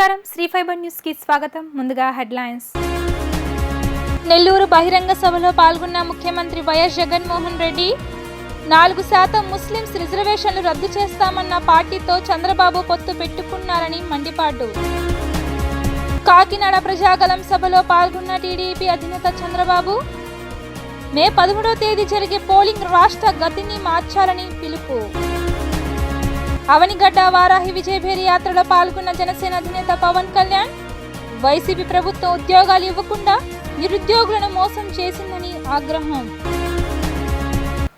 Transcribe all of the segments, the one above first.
నమస్కారం Shri fibre news కి స్వాగతం. ముందుగా హెడ్లైన్స్. నెల్లూరు బహిరంగ సభలో పాల్గొన్న ముఖ్యమంత్రి వైఎస్ జగన్మోహన్ రెడ్డి 4% ముస్లింస్ రిజర్వేషన్లు రద్దు చేస్తామన్న పార్టీతో చంద్రబాబు పొత్తు పెట్టుకున్నారని మండిపాటు. కాకినాడ ప్రజాగలం సభలో పాల్గొన్న టీడీపీ అధినేత చంద్రబాబు మే 13వ తేదీ జరిగే పోలింగ్ రాష్ట్ర గతిని మార్చాలని పిలుపు. అవనిగడ్డ వారాహి విజయభేరి యాత్రలో పాల్గొన్న జనసేన అధినేత పవన్ కళ్యాణ్ వైసీపీ ప్రభుత్వం ఉద్యోగాలు ఇవ్వకుండా నిరుద్యోగులను మోసం చేసిందని ఆగ్రహం.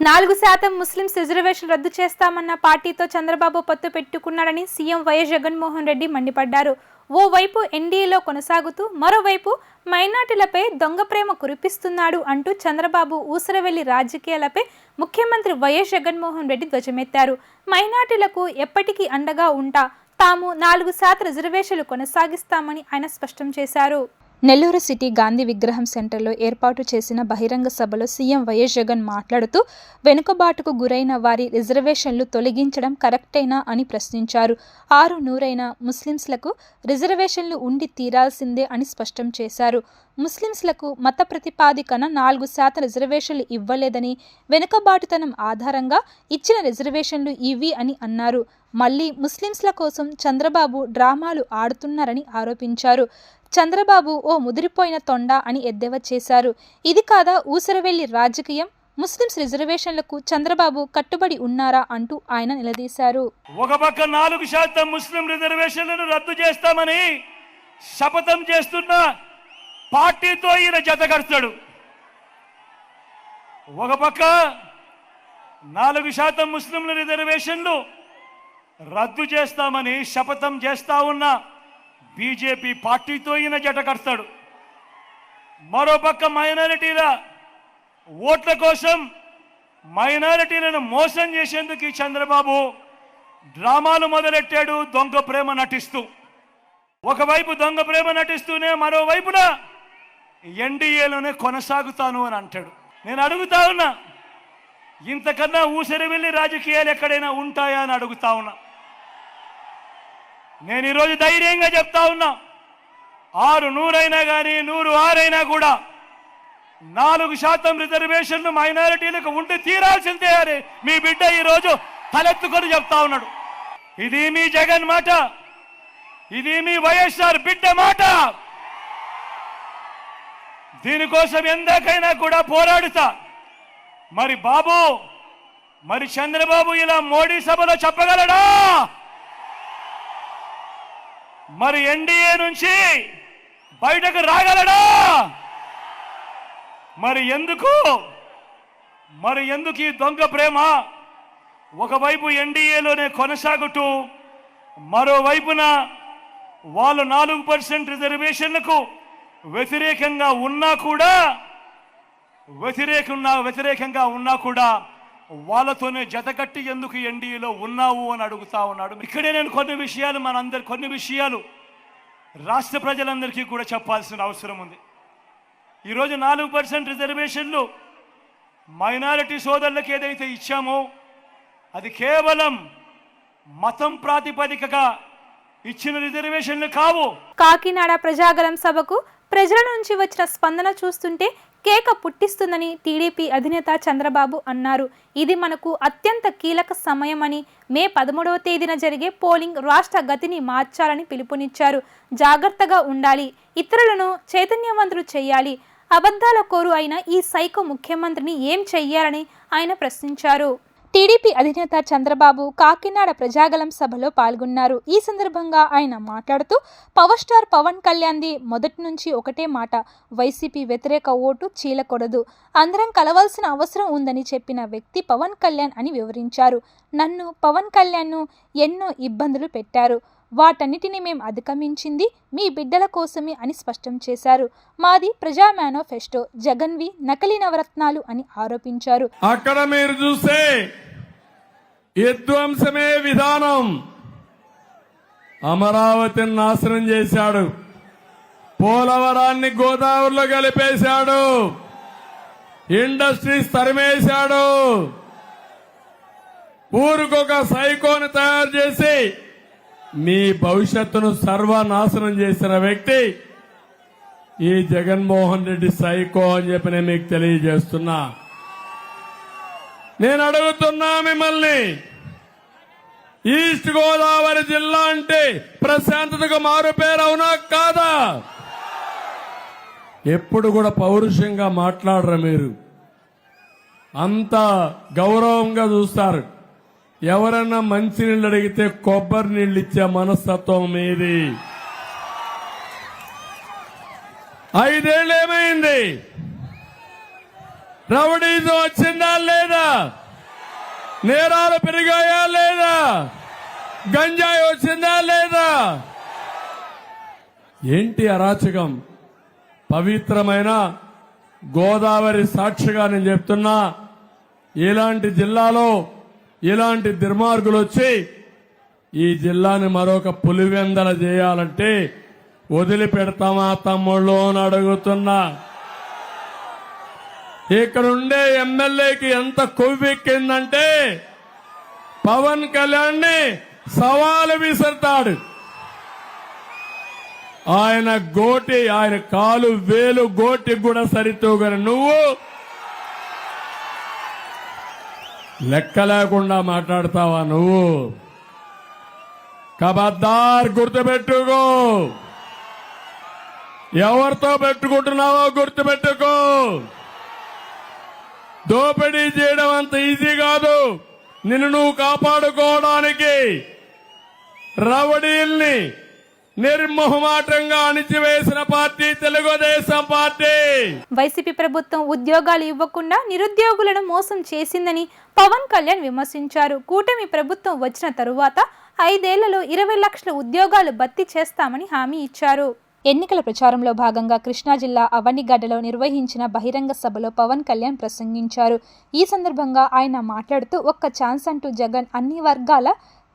4% ముస్లింస్ రిజర్వేషన్ రద్దు చేస్తామన్న పార్టీతో చంద్రబాబు పొత్తు పెట్టుకున్నాడని సీఎం వైఎస్ జగన్మోహన్ రెడ్డి మండిపడ్డారు. ఓవైపు ఎన్డీఏలో కొనసాగుతూ మరోవైపు మైనార్టీలపై దొంగ ప్రేమ కురిపిస్తున్నాడు అంటూ చంద్రబాబు ఊసరవెల్లి రాజకీయాలపై ముఖ్యమంత్రి వైఎస్ జగన్మోహన్ రెడ్డి ధ్వజమెత్తారు. మైనార్టీలకు ఎప్పటికీ అండగా ఉంటా, తాము 4% రిజర్వేషన్లు కొనసాగిస్తామని ఆయన స్పష్టం చేశారు. నెల్లూరు సిటీ గాంధీ విగ్రహం సెంటర్లో ఏర్పాటు చేసిన బహిరంగ సభలో సీఎం వైఎస్ జగన్ మాట్లాడుతూ వెనుకబాటుకు గురైన వారి రిజర్వేషన్లు తొలగించడం కరెక్టేనా అని ప్రశ్నించారు. 100 ముస్లింస్లకు రిజర్వేషన్లు ఉండి తీరాల్సిందే అని స్పష్టం చేశారు. ముస్లింస్లకు మత ప్రతిపాదికన 4% రిజర్వేషన్లు ఇవ్వలేదని, వెనుకబాటుతనం ఆధారంగా ఇచ్చిన రిజర్వేషన్లు ఇవి అని అన్నారు. మళ్లీ ముస్లింస్ల కోసం చంద్రబాబు డ్రామాలు ఆడుతున్నారని ఆరోపించారు. చంద్రబాబు ఓ ముదిరిపోయిన తొండ అని ఎద్దేవా చేశారు. ఇది కాదా ఊసరవెల్లి రాజకీయం? ముస్లింస్ రిజర్వేషన్లకు చంద్రబాబు కట్టుబడి ఉన్నారా అంటూ ఆయన నిలదీశారు. ఒక పక్క 4% ముస్లిం రిజర్వేషన్లను రద్దు చేస్తామని శపథం చేస్తున్న పార్టీతో ఈయన జతకడతాడు. ఒక పక్క 4% ముస్లింల రిజర్వేషన్లు రద్దు చేస్తామని శపథం చేస్తా ఉన్న బీజేపీ పార్టీతో ఈయన జట కడతాడు. మరోపక్క మైనారిటీల ఓట్ల కోసం మైనారిటీలను మోసం చేసేందుకు చంద్రబాబు డ్రామాలు మొదలెట్టాడు, దొంగ ప్రేమ నటిస్తూ. ఒకవైపు దొంగ ప్రేమ నటిస్తూనే మరోవైపున ఎన్డీఏలోనే కొనసాగుతాను అని అంటాడు. నేను అడుగుతా ఉన్నా, ఇంతకన్నా ఊసరివెల్లి రాజకీయాలు ఎక్కడైనా ఉంటాయా అని అడుగుతా ఉన్నా. నేను ఈరోజు ధైర్యంగా చెప్తా ఉన్నా, 100 అయినా కానీ 106 అయినా కూడా 4% రిజర్వేషన్లు మైనారిటీలకు ఉండి తీరాల్సిందే అని మీ బిడ్డ ఈరోజు తలెత్తుకొని చెప్తా ఉన్నాడు. ఇది మీ జగన్ మాట, ఇది మీ వైఎస్ఆర్ బిడ్డ మాట. దీనికోసం ఎందాకైనా కూడా పోరాడుతా. మరి బాబు, మరి చంద్రబాబు ఇలా మోడీ సభలో చెప్పగలడా? మరి ఎన్డీఏ నుంచి బయటకు రాగలడా? మరి ఎందుకు ఈ దొంగ ప్రేమ? ఒకవైపు ఎన్డీఏలోనే కొనసాగుతూ మరోవైపున వాళ్ళు 4% రిజర్వేషన్లకు వ్యతిరేకంగా ఉన్నా కూడా వాళ్ళతోనే జతకట్టి ఎందుకు ఎన్డీఏలో ఉన్నావు అని అడుగుతా ఉన్నాడు. ఇక్కడే నేను కొన్ని విషయాలు రాష్ట్ర ప్రజలందరికీ కూడా చెప్పాల్సిన అవసరం ఉంది. ఈరోజు 4% రిజర్వేషన్లు మైనారిటీ సోదరులకు ఏదైతే ఇచ్చామో అది కేవలం మతం ప్రాతిపదికగా ఇచ్చిన రిజర్వేషన్లు కావు. కాకినాడ ప్రజాగలం సభకు ప్రజల నుంచి వచ్చిన స్పందన చూస్తుంటే కేక పుట్టిస్తుందని టీడీపీ అధినేత చంద్రబాబు అన్నారు. ఇది మనకు అత్యంత కీలక సమయమని, మే 13వ తేదీన జరిగే పోలింగ్ రాష్ట్ర గతిని మార్చాలని పిలుపునిచ్చారు. జాగ్రత్తగా ఉండాలి, ఇతరులను చైతన్యవంతులు చేయాలి. అబద్ధాల కోరు అయిన ఈ సైకో ముఖ్యమంత్రిని ఏం చెయ్యాలని ఆయన ప్రశ్నించారు. టీడీపీ అధినేత చంద్రబాబు కాకినాడ ప్రజాగలం సభలో పాల్గొన్నారు. ఈ సందర్భంగా ఆయన మాట్లాడుతూ పవర్ స్టార్ పవన్ కళ్యాణ్ది మొదటి నుంచి ఒకటే మాట, వైసీపీ వ్యతిరేక ఓటు చీలకూడదు, అందరం కలవాల్సిన అవసరం ఉందని చెప్పిన వ్యక్తి పవన్ కళ్యాణ్ అని వివరించారు. నన్ను, పవన్ కళ్యాణ్ను ఎన్నో ఇబ్బందులు పెట్టారు, వాటన్నిటిని మేం అధిగమించింది మీ బిడ్డల కోసమే అని స్పష్టం చేశారు. మాది ప్రజా మేనిఫెస్టో, జగన్వి నకిలీ నవరత్నాలు అని ఆరోపించారు. అక్కడ మీరు చూస్తే విధ్వంసమే విధానం. అమరావతిని నాశనం చేశాడు, పోలవరాన్ని గోదావరిలో కలిపేశాడు, ఇండస్ట్రీస్ తరిమేశాడు, ఊరికొక సైకోని తయారు చేసి మీ భవిష్యత్తును సర్వనాశనం చేసిన వ్యక్తి ఈ జగన్మోహన్ రెడ్డి సైకో అని చెప్పి నేను మీకు తెలియజేస్తున్నా. నేను అడుగుతున్నా మిమ్మల్ని, ఈస్ట్ గోదావరి జిల్లా అంటే ప్రశాంతతకు మారుపేరు అవునా కాదా? ఎప్పుడు కూడా పౌరుషంగా మాట్లాడరు మీరు, అంత గౌరవంగా చూస్తారు. ఎవరన్నా మంచినీళ్ళు అడిగితే కొబ్బరి నీళ్ళు ఇచ్చే మనస్తత్వం మీది. 5 ఏళ్ళు ఏమైంది? రౌడీజం వచ్చిందా లేదా? నేరాలు పెరిగాయా లేదా? గంజాయి వచ్చిందా లేదా? ఏంటి అరాచకం? పవిత్రమైన గోదావరి సాక్షిగా నేను చెప్తున్నా, ఇలాంటి జిల్లాలో ఇలాంటి దుర్మార్గులు వచ్చి ఈ జిల్లాని మరొక పులివెందల చేయాలంటే వదిలిపెడతామా తమ్ముళ్ళు అని అడుగుతున్నా. ఇక్కడుండే ఎమ్మెల్యేకి ఎంత కొవ్వెక్కిందంటే పవన్ కళ్యాణ్ ని సవాలు విసురుతాడు. ఆయన గోటి, ఆయన కాలు వేలు గోటి కూడా సరితూగని నువ్వు లెక్క లేకుండా మాట్లాడతావా నువ్వు? కబద్దార్, గుర్తుపెట్టుకో. ఎవరితో పెట్టుకుంటున్నావో గుర్తుపెట్టుకో. దోపిడీ చేయడం అంత ఈజీ కాదు. నిన్ను నువ్వు కాపాడుకోవడానికి రౌడీల్ని నిర్మోహమాటంగా అణిచివేసిన పార్టీ తెలుగుదేశం పార్టీ. వైసీపీ ప్రభుత్వం ఉద్యోగాలు ఇవ్వకుండా నిరుద్యోగులను మోసం చేసిందని పవన్ కళ్యాణ్ విమర్శించారు. కూటమి ప్రభుత్వం వచ్చిన తరువాత 5 ఏళ్లలో 20 లక్షల ఉద్యోగాలు భర్తీ చేస్తామని హామీ ఇచ్చారు. ఎన్నికల ప్రచారంలో భాగంగా కృష్ణా జిల్లా అవనిగడ్డలో నిర్వహించిన బహిరంగ సభలో పవన్ కళ్యాణ్ ప్రసంగించారు. ఈ సందర్భంగా ఆయన మాట్లాడుతూ ఒక్క ఛాన్స్ అంటూ జగన్ అన్ని వర్గాల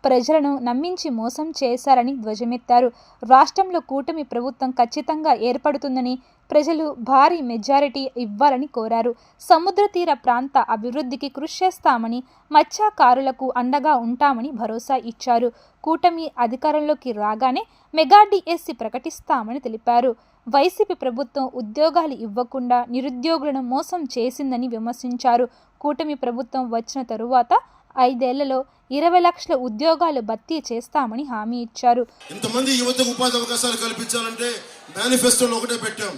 ప్రజలను నమ్మించి మోసం చేశారని ధ్వజమెత్తారు. రాష్ట్రంలో కూటమి ప్రభుత్వం ఖచ్చితంగా ఏర్పడుతుందని, ప్రజలు భారీ మెజారిటీ ఇవ్వాలని కోరారు. సముద్ర తీర ప్రాంత అభివృద్ధికి కృషి చేస్తామని, మత్స్యకారులకు అండగా ఉంటామని భరోసా ఇచ్చారు. కూటమి అధికారంలోకి రాగానే మెగా డిఎస్సి ప్రకటిస్తామని తెలిపారు. వైసీపీ ప్రభుత్వం ఉద్యోగాలు ఇవ్వకుండా నిరుద్యోగులను మోసం చేసిందని విమర్శించారు. కూటమి ప్రభుత్వం వచ్చిన తరువాత 5 ఏళ్లలో 20 లక్షల ఉద్యోగాలు భర్తీ చేస్తామని హామీ ఇచ్చారు. ఇంతమంది యువతకు ఉపాధి అవకాశాలు కల్పించాలంటే మేనిఫెస్టోలో ఒకటే పెట్టాం.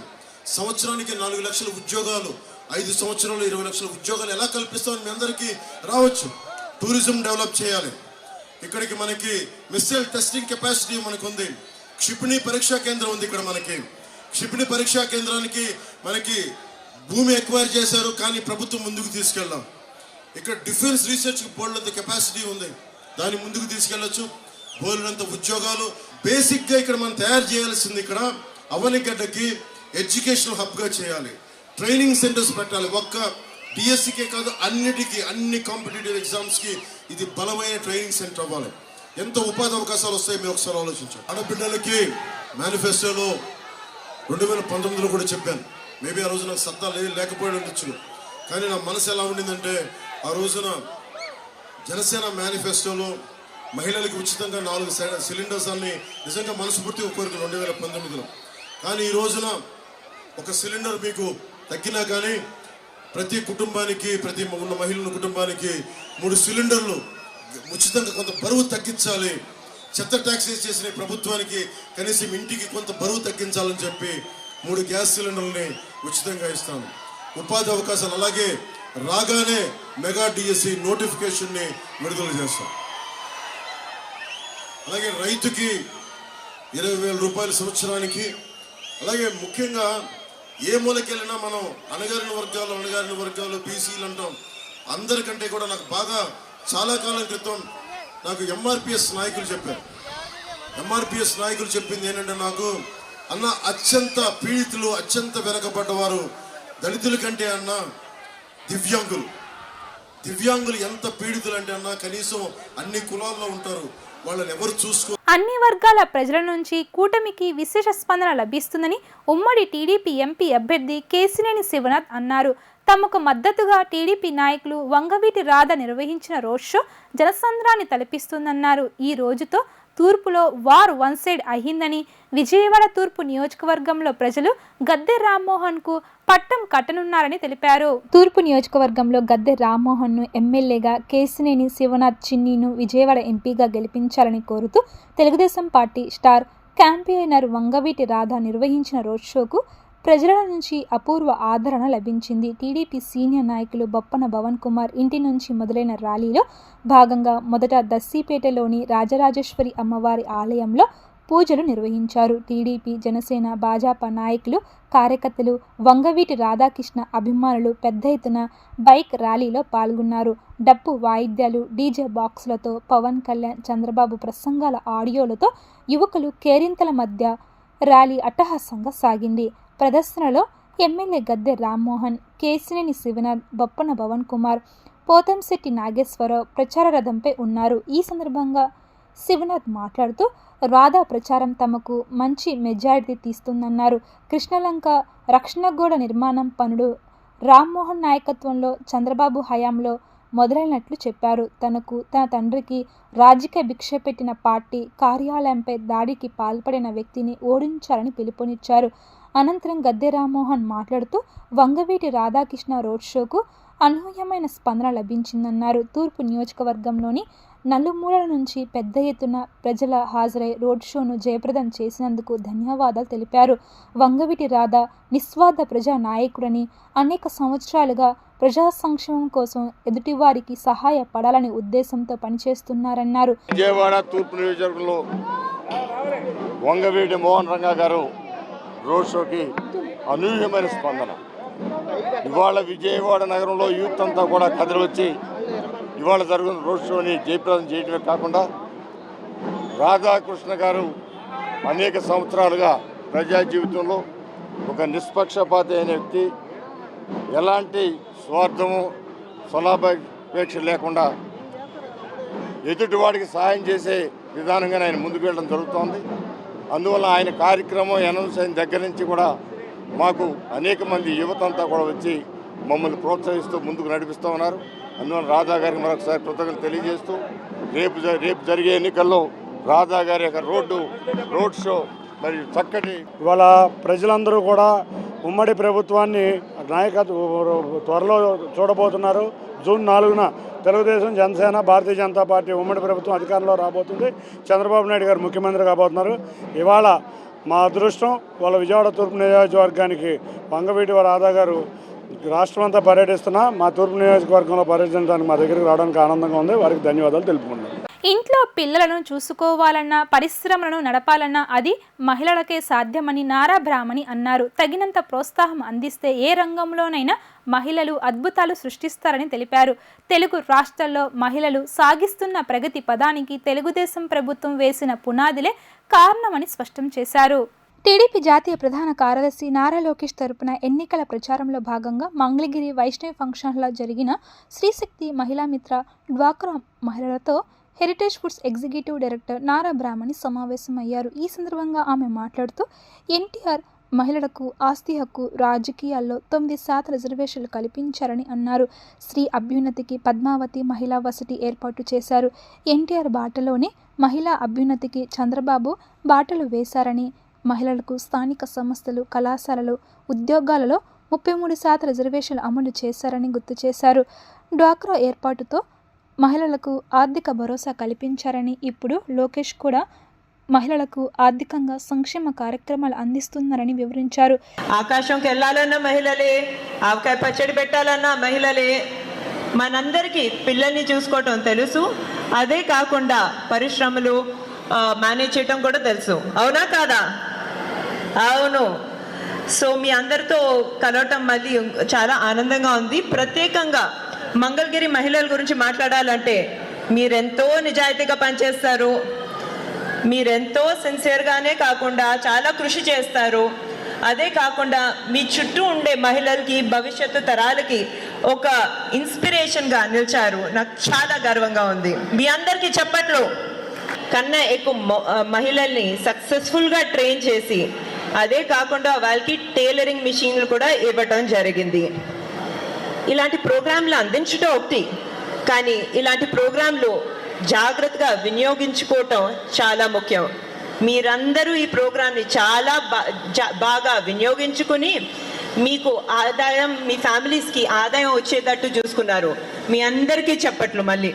సంవత్సరానికి 4 లక్షల ఉద్యోగాలు, 5 సంవత్సరాలు 20 లక్షల ఉద్యోగాలు ఎలా కల్పిస్తామని మీ అందరికీ రావచ్చు. టూరిజం డెవలప్ చేయాలి. ఇక్కడికి మనకి మిస్సైల్ టెస్టింగ్ కెపాసిటీ మనకు ఉంది. క్షిపణి పరీక్షా కేంద్రం ఉంది ఇక్కడ మనకి. క్షిపణి పరీక్షా కేంద్రానికి మనకి భూమి ఎక్వైర్ చేశారు, కానీ ప్రభుత్వం ముందుకు తీసుకెళ్ళాం. ఇక్కడ డిఫెన్స్ రీసెర్చ్ బోర్డులంత కెపాసిటీ ఉంది, దాన్ని ముందుకు తీసుకెళ్లొచ్చు. బోర్డులంత ఉద్యోగాలు బేసిక్గా ఇక్కడ మనం తయారు చేయాల్సింది. ఇక్కడ అవనిగడ్డకి ఎడ్యుకేషనల్ హబ్గా చేయాలి. ట్రైనింగ్ సెంటర్స్ పెట్టాలి. ఒక్క డిఎస్సికే కాదు, అన్నిటికీ, అన్ని కాంపిటేటివ్ ఎగ్జామ్స్కి ఇది బలమైన ట్రైనింగ్ సెంటర్ అవ్వాలి. ఎంత ఉపాధి అవకాశాలు వస్తాయి మీరు ఒకసారి ఆలోచించాలి. ఆడబిడ్డలకి మేనిఫెస్టోలో 2019లో కూడా చెప్పాను. మేబీ ఆ రోజు నాకు సత్తా లేకపోయి ఉండొచ్చు, కానీ నా మనసు ఎలా ఉండిందంటే ఆ రోజున జనసేన మేనిఫెస్టోలో మహిళలకు ఉచితంగా 4 సిలిండర్స్ అన్ని నిజంగా మనస్ఫూర్తిగా కోరికలు 2019లో. కానీ ఈ రోజున ఒక సిలిండర్ మీకు తగ్గినా కానీ ప్రతి కుటుంబానికి, ప్రతి ఉన్న మహిళల కుటుంబానికి 3 సిలిండర్లు ఉచితంగా కొంత బరువు తగ్గించాలి. చెత్త ట్యాక్సెస్ చేసిన ప్రభుత్వానికి కనీసం ఇంటికి కొంత బరువు తగ్గించాలని చెప్పి 3 గ్యాస్ సిలిండర్లని ఉచితంగా ఇస్తాను. ఉపాధి అవకాశాలు అలాగే రాగానే మెగా డిఎస్సి నోటిఫికేషన్ని విడుదల చేస్తాం. అలాగే రైతుకి 20,000 రూపాయల సంవత్సరానికి. అలాగే ముఖ్యంగా ఏ మూలకెళ్ళినా మనం అణగారిన వర్గాలు బీసీలు అంటాం. అందరికంటే కూడా నాకు బాగా చాలా కాలం క్రితం నాకు ఎంఆర్పిఎస్ నాయకులు చెప్పారు. ఎంఆర్పిఎస్ నాయకులు చెప్పింది ఏంటంటే, నాకు అన్న అత్యంత పీడితులు, అత్యంత వెనకబడ్డవారు దళితుల కంటే అన్న దివ్యాంగులు ఎంత పీడితులు అంటే అన్న కనీసం అన్ని కులాల్లో ఉంటారు, వాళ్ళని ఎవరు చూసుకో. అన్ని వర్గాల ప్రజల నుంచి కూటమికి విశేష స్పందన లభిస్తుందని ఉమ్మడి టీడీపీ ఎంపీ అభ్యర్థి కేసినేని శివనాథ్ అన్నారు. తమకు మద్దతుగా టీడీపీ నాయకులు వంగవీటి రాధ నిర్వహించిన రోడ్ షో జనసంద్రాన్ని తలపిస్తుందన్నారు. ఈ రోజుతో తూర్పులో వార్ వన్ సైడ్ అయిందని, విజయవాడ తూర్పు నియోజకవర్గంలో ప్రజలు గద్దె రామ్మోహన్కు పట్టం కట్టనున్నారని తెలిపారు. తూర్పు నియోజకవర్గంలో గద్దె రామ్మోహన్ను ఎమ్మెల్యేగా, కేశినేని శివనాథ్ చిన్నీను విజయవాడ ఎంపీగా గెలిపించాలని కోరుతూ Telugu Desam party star campaigner Vangaveeti Radha నిర్వహించిన రోడ్ షోకు ప్రజల నుంచి అపూర్వ ఆదరణ లభించింది. టీడీపీ సీనియర్ నాయకులు బొప్పన భవన్ కుమార్ ఇంటి నుంచి మొదలైన ర్యాలీలో భాగంగా మొదట దస్సీపేటలోని రాజరాజేశ్వరి అమ్మవారి ఆలయంలో పూజలు నిర్వహించారు. టీడీపీ, జనసేన, భాజపా నాయకులు, కార్యకర్తలు, వంగవీటి రాధాకృష్ణ అభిమానులు పెద్ద ఎత్తున బైక్ ర్యాలీలో పాల్గొన్నారు. డప్పు వాయిద్యాలు, డీజే బాక్సులతో పవన్ కళ్యాణ్, చంద్రబాబు ప్రసంగాల ఆడియోలతో యువకులు కేరింతల మధ్య ర్యాలీ అట్టహాసంగా సాగింది. ప్రదర్శనలో ఎమ్మెల్యే గద్దె రామ్మోహన్, కేశినేని శివనాథ్, బొప్పన భవన్ కుమార్, పోతంశెట్టి నాగేశ్వరరావు ప్రచార రథంపై ఉన్నారు. ఈ సందర్భంగా శివనాథ్ మాట్లాడుతూ రాధా ప్రచారం తమకు మంచి మెజారిటీ తీస్తుందన్నారు. కృష్ణలంక రక్షణ గోడ నిర్మాణం పనులు రామ్మోహన్ నాయకత్వంలో చంద్రబాబు హయాంలో మొదలైనట్లు చెప్పారు. తనకు, తన తండ్రికి రాజకీయ భిక్ష పెట్టిన పార్టీ కార్యాలయంపై దాడికి పాల్పడిన వ్యక్తిని ఓడించాలని పిలుపునిచ్చారు. అనంతరం గద్దె రామ్మోహన్ మాట్లాడుతూ వంగవీటి రాధాకృష్ణ రోడ్ షోకు అనూహ్యమైన స్పందన లభించిందన్నారు. తూర్పు నియోజకవర్గంలోని నలుమూలల నుంచి పెద్ద ఎత్తున ప్రజల హాజరై రోడ్ షోను జయప్రదం చేసినందుకు ధన్యవాదాలు తెలిపారు. వంగవీటి రాధ నిస్వార్థ ప్రజా నాయకుడని, అనేక సంవత్సరాలుగా ప్రజా సంక్షేమం కోసం ఎదుటివారికి సహాయపడాలనే ఉద్దేశంతో పనిచేస్తున్నారన్నారు. విజయవాడ తూర్పు నియోజకవర్గంలో వంగవీటి మోహన్ రంగా గారు రోడ్ షోకి అనూహ్యమైన స్పందన. ఇవాళ విజయవాడ నగరంలో యూత్ అంతా కూడా కదిలి వచ్చి ఇవాళ జరుగుతున్న రోడ్ షోని జయప్రదం చేయడమే కాకుండా రాధాకృష్ణ గారు అనేక సంవత్సరాలుగా ప్రజా జీవితంలో ఒక నిష్పక్షపాతి అయిన వ్యక్తి, ఎలాంటి స్వార్థము స్వలాభాపేక్ష లేకుండా ఎదుటివాడికి సహాయం చేసే విధానంగా ఆయన ముందుకు వెళ్ళడం జరుగుతోంది. అందువల్ల ఆయన కార్యక్రమం అనౌన్స్ అయిన దగ్గర నుంచి కూడా మాకు అనేక మంది యువత అంతా కూడా వచ్చి మమ్మల్ని ప్రోత్సహిస్తూ ముందుకు నడిపిస్తూ ఉన్నారు. అందువల్ల రాధా గారికి మరొకసారి కృతజ్ఞతలు తెలియజేస్తూ రేపు జరిగే ఎన్నికల్లో రాధా గారి యొక్క రోడ్ షో మరి చక్కటి ఇవాళ ప్రజలందరూ కూడా ఉమ్మడి ప్రభుత్వాన్ని త్వరలో చూడబోతున్నారు. జూన్ 4న తెలుగుదేశం, జనసేన, భారతీయ జనతా పార్టీ ఉమ్మడి ప్రభుత్వం అధికారంలో రాబోతుంది. చంద్రబాబు నాయుడు గారు ముఖ్యమంత్రి కాబోతున్నారు. ఇవాళ మా అదృష్టం వాళ్ళ విజయవాడ తూర్పు నియోజకవర్గానికి వంగవీటి రాధా గారు రాష్ట్రం అంతా పర్యటిస్తున్నా మా తూర్పు నియోజకవర్గంలో పర్యటించడానికి మా దగ్గరికి రావడానికి ఆనందంగా ఉంది. వారికి ధన్యవాదాలు తెలుపుకుంటున్నాను. ఇంట్లో పిల్లలను చూసుకోవాలన్నా, పరిశ్రమలను నడపాలన్నా అది మహిళలకే సాధ్యమని నారా బ్రాహ్మణి అన్నారు. తగినంత ప్రోత్సాహం అందిస్తే ఏ రంగంలోనైనా మహిళలు అద్భుతాలు సృష్టిస్తారని తెలిపారు. తెలుగు రాష్ట్రాల్లో మహిళలు సాగిస్తున్న ప్రగతి పదానికి తెలుగుదేశం ప్రభుత్వం వేసిన పునాదులే కారణమని స్పష్టం చేశారు. టీడీపీ జాతీయ ప్రధాన కార్యదర్శి నారా లోకేష్ తరపున ఎన్నికల ప్రచారంలో భాగంగా మంగళగిరి వైష్ణవి ఫంక్షన్ హాల్లో జరిగిన శ్రీశక్తి మహిళా మిత్ర డ్వాక్రా మహిళలతో Heritage Foods executive director Nara Brahmani సమావేశమయ్యారు. ఈ సందర్భంగా ఆమె మాట్లాడుతూ ఎన్టీఆర్ మహిళలకు ఆస్తి హక్కు, రాజకీయాల్లో 9% రిజర్వేషన్లు కల్పించారని అన్నారు. స్త్రీ అభ్యున్నతికి పద్మావతి మహిళా వసతి ఏర్పాటు చేశారు. ఎన్టీఆర్ బాటలోనే మహిళా అభ్యున్నతికి చంద్రబాబు బాటలు వేశారని, మహిళలకు స్థానిక సంస్థలు, కళాశాలలు, ఉద్యోగాలలో 33% రిజర్వేషన్లు అమలు చేశారని గుర్తు చేశారు. డ్వాక్రా ఏర్పాటుతో మహిళలకు ఆర్థిక భరోసా కల్పించారని, ఇప్పుడు లోకేష్ కూడా మహిళలకు ఆర్థికంగా సంక్షేమ కార్యక్రమాలు అందిస్తున్నారని వివరించారు. ఆకాశంకి వెళ్ళాలన్నా మహిళలే, ఆవకాయ పచ్చడి పెట్టాలన్నా మహిళలే. మనందరికీ పిల్లల్ని చూసుకోవటం తెలుసు, అదే కాకుండా పరిశ్రమలు మేనేజ్ చేయటం కూడా తెలుసు. అవునా కాదా? అవును. సో మీ అందరితో కలవటం మళ్ళీ చాలా ఆనందంగా ఉంది. ప్రత్యేకంగా మంగళగిరి మహిళల గురించి మాట్లాడాలంటే మీరెంతో నిజాయితీగా పనిచేస్తారు, మీరెంతో సిన్సియర్గానే కాకుండా చాలా కృషి చేస్తారు. అదే కాకుండా మీ చుట్టూ ఉండే మహిళలకి, భవిష్యత్తు తరాలకి ఒక ఇన్స్పిరేషన్గా నిలిచారు. నాకు చాలా గర్వంగా ఉంది. మీ అందరికీ చప్పట్లు. కన్నా ఎక్కువ మహిళల్ని సక్సెస్ఫుల్గా ట్రైన్ చేసి, అదే కాకుండా వాళ్ళకి టైలరింగ్ మిషన్లు కూడా ఇవ్వటం జరిగింది. ఇలాంటి ప్రోగ్రాంలు అందించడం ఒకటి, కానీ ఇలాంటి ప్రోగ్రాంలు జాగ్రత్తగా వినియోగించుకోవటం చాలా ముఖ్యం. మీరందరూ ఈ ప్రోగ్రాంని చాలా బాగా వినియోగించుకుని మీకు ఆదాయం, మీ ఫ్యామిలీస్కి ఆదాయం వచ్చేటట్టు చూసుకున్నారు. మీ అందరికీ చప్పట్లు మళ్ళీ.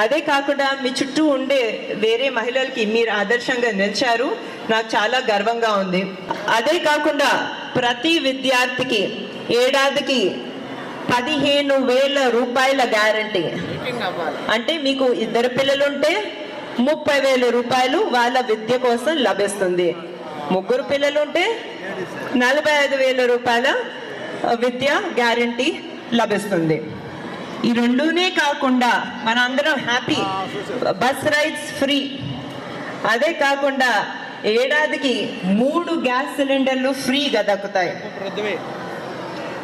అదే కాకుండా మీ చుట్టూ ఉండే వేరే మహిళలకి మీరు ఆదర్శంగా నిలిచారు, నాకు చాలా గర్వంగా ఉంది. అదే కాకుండా ప్రతి విద్యార్థికి ఏడాదికి 15,000 రూపాయల గ్యారంటీ. అంటే మీకు 2 పిల్లలుంటే 30,000 రూపాయలు వాళ్ళ విద్య కోసం లభిస్తుంది. 3 పిల్లలుంటే 45,000 రూపాయల విద్య గ్యారంటీ లభిస్తుంది. ఈ రెండునే కాకుండా మనందరం హ్యాపీ, బస్ రైడ్స్ ఫ్రీ. అదే కాకుండా ఏడాదికి 3 గ్యాస్ సిలిండర్లు ఫ్రీగా దక్కుతాయి.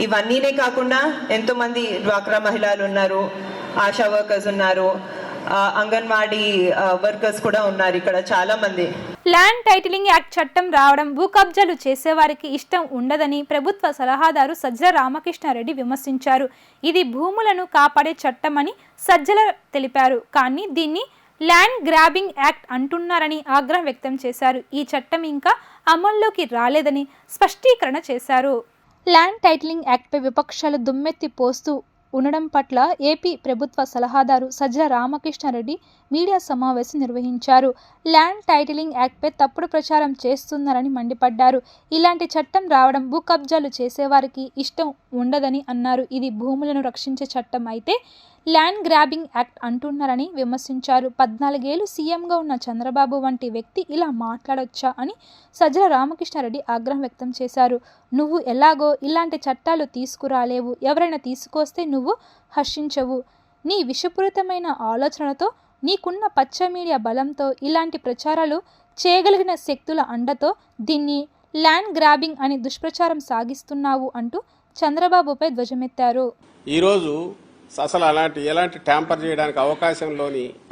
ఇవన్నీనే కాకుండా ఎంతోమంది డ్వాక్రా మహిళలు ఉన్నారు, ఆశా వర్కర్స్ ఉన్నారు, అంగన్వాడీ వర్కర్స్ కూడా ఉన్నారు ఇక్కడ చాలా మంది. ల్యాండ్ టైటిలింగ్ యాక్ట్ చట్టం రావడం భూ కబ్జాలు చేసేవారికి ఇష్టం ఉండదని ప్రభుత్వ సలహాదారు సజ్జల రామకృష్ణారెడ్డి విమర్శించారు. ఇది భూములను కాపాడే చట్టమని సజ్జల తెలిపారు. కానీ దీన్ని ల్యాండ్ గ్రాబింగ్ యాక్ట్ అంటున్నారని ఆగ్రహం వ్యక్తం చేశారు. ఈ చట్టం ఇంకా అమల్లోకి రాలేదని స్పష్టీకరణ చేశారు. ల్యాండ్ టైటిలింగ్ యాక్ట్పై విపక్షాలు దుమ్మెత్తి పోస్తూ ఉండడం పట్ల ఏపీ ప్రభుత్వ సలహాదారు సజ్జల రామకృష్ణారెడ్డి మీడియా సమావేశం నిర్వహించారు. ల్యాండ్ టైటిలింగ్ యాక్ట్పై తప్పుడు ప్రచారం చేస్తున్నారని మండిపడ్డారు. ఇలాంటి చట్టం రావడం భూ కబ్జాలు చేసేవారికి ఇష్టం ఉండదని అన్నారు. ఇది భూములను రక్షించే చట్టం అయితే ల్యాండ్ గ్రాబింగ్ యాక్ట్ అంటున్నారని విమర్శించారు. 14 ఏళ్లు సీఎంగా ఉన్న చంద్రబాబు వంటి వ్యక్తి ఇలా మాట్లాడొచ్చా అని సజ్జల రామకృష్ణారెడ్డి ఆగ్రహం వ్యక్తం చేశారు. నువ్వు ఎలాగో ఇలాంటి చట్టాలు తీసుకురాలేవు, ఎవరైనా తీసుకొస్తే నువ్వు హర్షించవు. నీ విషపూరితమైన ఆలోచనలతో, నీకున్న పచ్చ మీడియా బలంతో, ఇలాంటి ప్రచారాలు చేయగలిగిన శక్తుల అండతో దీన్ని ల్యాండ్ గ్రాబింగ్ అని దుష్ప్రచారం సాగిస్తున్నావు అంటూ చంద్రబాబుపై ధ్వజమెత్తారు. ఈరోజు అసలు ఎలాంటి ట్యాంపర్ చేయడానికి